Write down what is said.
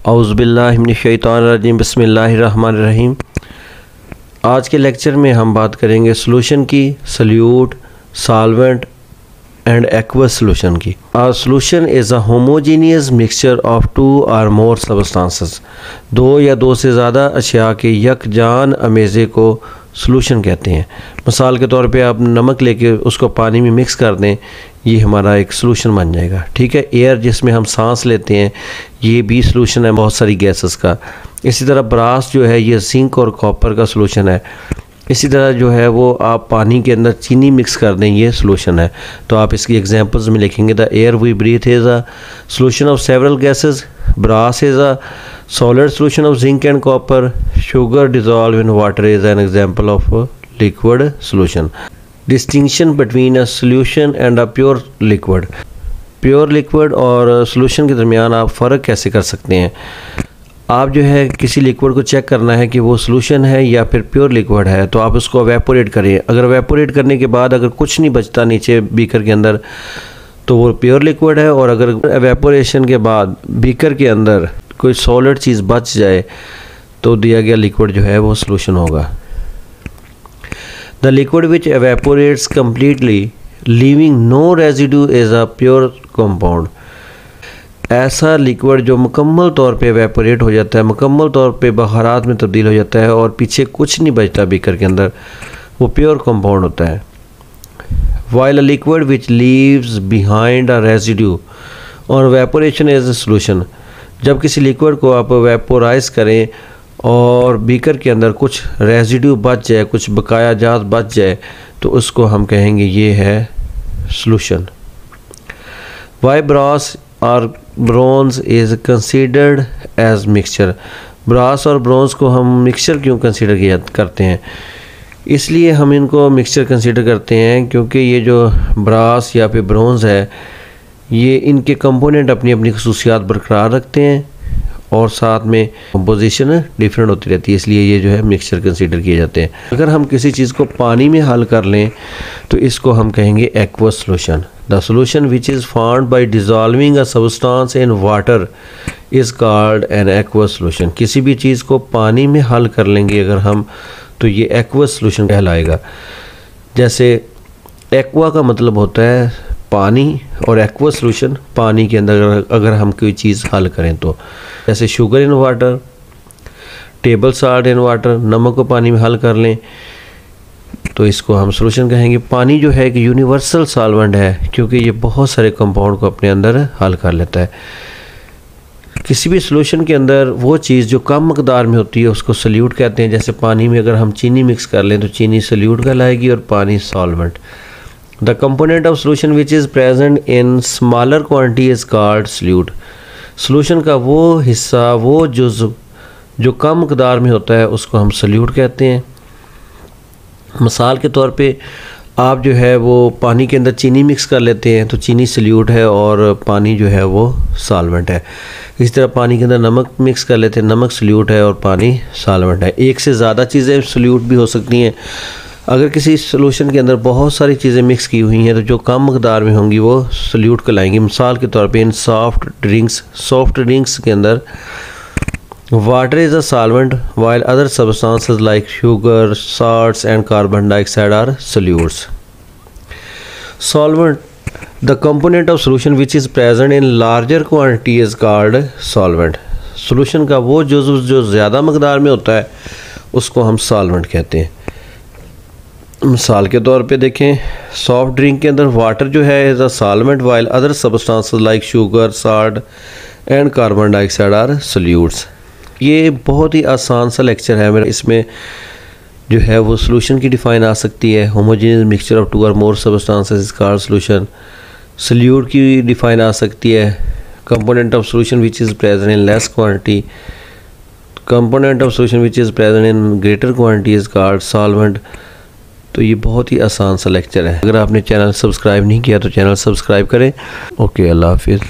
औज़ुबिल्लाहि मिनश्शैतानिर्रजीम बिस्मिल्लाहिर्रहमानिर्रहीम। आज के लेक्चर में हम बात करेंगे सॉल्यूशन की, solute, solvent and aqueous solution की। A solution is a homogeneous mixture of two or more substances। दो या दो से ज़्यादा अशिया के यकजान अमेज़े को सॉल्यूशन कहते हैं। मिसाल के तौर पे आप नमक लेके उसको पानी में मिक्स कर दें, ये हमारा एक सॉल्यूशन बन जाएगा। ठीक है, एयर जिसमें हम सांस लेते हैं ये भी सॉल्यूशन है बहुत सारी गैसेस का। इसी तरह ब्रास जो है ये जिंक और कॉपर का सॉल्यूशन है। इसी तरह जो है वो आप पानी के अंदर चीनी मिक्स कर दें, ये सॉल्यूशन है। तो आप इसकी एग्जांपल्स में लिखेंगे the air we breathe is a solution of several gases, brass is a solid solution of zinc and copper, sugar dissolve in water is an example of liquid solution. Distinction between a solution and a pure liquid. Pure liquid और solution के दरमियान आप फ़र्क कैसे कर सकते हैं? आप जो है किसी लिक्विड को चेक करना है कि वो सॉल्यूशन है या फिर प्योर लिक्विड है, तो आप उसको एवेपोरेट करें। अगर एवेपोरेट करने के बाद अगर कुछ नहीं बचता नीचे बीकर के अंदर तो वो प्योर लिक्विड है, और अगर एवेपोरेशन के बाद बीकर के अंदर कोई सॉलिड चीज़ बच जाए तो दिया गया लिक्विड जो है वो सॉल्यूशन होगा। The liquid which evaporates completely leaving no residue is a pure compound. ऐसा लिक्विड जो मुकम्मल तौर पे एवेपोरेट हो जाता है, मुकम्मल तौर पे बखारात में तब्दील हो जाता है और पीछे कुछ नहीं बचता बीकर के अंदर, वो प्योर कंपाउंड होता है। While a liquid which leaves behind a residue और एवेपोरेशन इज अ सॉल्यूशन। जब किसी लिक्विड को आप वेपोराइज करें और बीकर के अंदर कुछ रेजिड्यू बच जाए, कुछ बकाया जात बच जाए, तो उसको हम कहेंगे ये है सॉल्यूशन। वाई ब्रास और bronze is considered as mixture. Brass और ब्रोंज को हम मिक्सचर क्यों कंसीडर करते हैं? इसलिए हम इनको मिक्सचर कंसीडर करते हैं क्योंकि ये जो ब्रास या फिर ब्रोंज है ये इनके कंपोनेंट अपनी अपनी खसूसियात बरकरार रखते हैं और साथ में कंपोजिशन डिफरेंट होती रहती है, इसलिए ये जो है मिक्सचर कंसीडर किए जाते हैं। अगर हम किसी चीज़ को पानी में हल कर लें तो इसको हम कहेंगे aqueous solution. The solution which is formed by dissolving a substance in water is called an aqueous solution. किसी भी चीज़ को पानी में हल कर लेंगे अगर हम, तो ये एक्वस सॉल्यूशन कहलाएगा। जैसे एक्वा का मतलब होता है पानी और एक्वस सॉल्यूशन पानी के अंदर अगर हम कोई चीज़ हल करें तो, जैसे sugar in water, table salt in water, नमक को पानी में हल कर लें तो इसको हम सॉल्यूशन कहेंगे। पानी जो है एक यूनिवर्सल सॉल्वेंट है क्योंकि ये बहुत सारे कंपाउंड को अपने अंदर हल कर लेता है। किसी भी सॉल्यूशन के अंदर वो चीज़ जो कम मकदार में होती है उसको सॉल्यूट कहते हैं। जैसे पानी में अगर हम चीनी मिक्स कर लें तो चीनी सॉल्यूट कहलाएगी और पानी solvent. The component of solution which is present in smaller quantity is called solute. Solution का वो हिस्सा, वो जुज़ जो कम मकदार में होता है उसको हम सॉल्यूट कहते हैं। मिसाल के तौर पे आप जो है वो पानी के अंदर चीनी मिक्स कर लेते हैं तो चीनी सॉल्यूट है और पानी जो है वो सॉल्वेंट है। इस तरह पानी के अंदर नमक मिक्स कर लेते हैं, नमक सॉल्यूट है और पानी सॉल्वेंट है। एक से ज़्यादा चीज़ें सॉल्यूट भी हो सकती हैं। अगर किसी सॉल्यूशन के अंदर बहुत सारी चीज़ें मिक्स की हुई हैं तो जो कम मकदार में होंगी वो सॉल्यूट कहलाएंगी। मिसाल के तौर पे इन सॉफ्ट ड्रिंक्स के अंदर water is a solvent while other substances like sugar, salts and carbon dioxide are solutes. Solvent the component of solution which is present in larger quantity is called solvent. Solution का वो जो ज़्यादा मकदार में होता है उसको हम सॉल्वेंट कहते हैं। मिसाल के तौर पे देखें, सॉफ्ट ड्रिंक के अंदर वाटर जो है is a solvent while other substances like sugar, salt and carbon dioxide are solutes. ये बहुत ही आसान सा लेक्चर है मेरा। इसमें जो है वो सॉल्यूशन की डिफाइन आ सकती है। होमोजेनियस मिक्सचर ऑफ टू और मोर substances is called solution. Solute की डिफाइन आ सकती है। Component of solution which is present in less quantity, component of solution which is present in greater quantity is called solvent. तो ये बहुत ही आसान सा lecture है। अगर आपने चैनल सब्सक्राइब नहीं किया तो चैनल सब्सक्राइब करें। ओके, अल्लाह हाफिज़।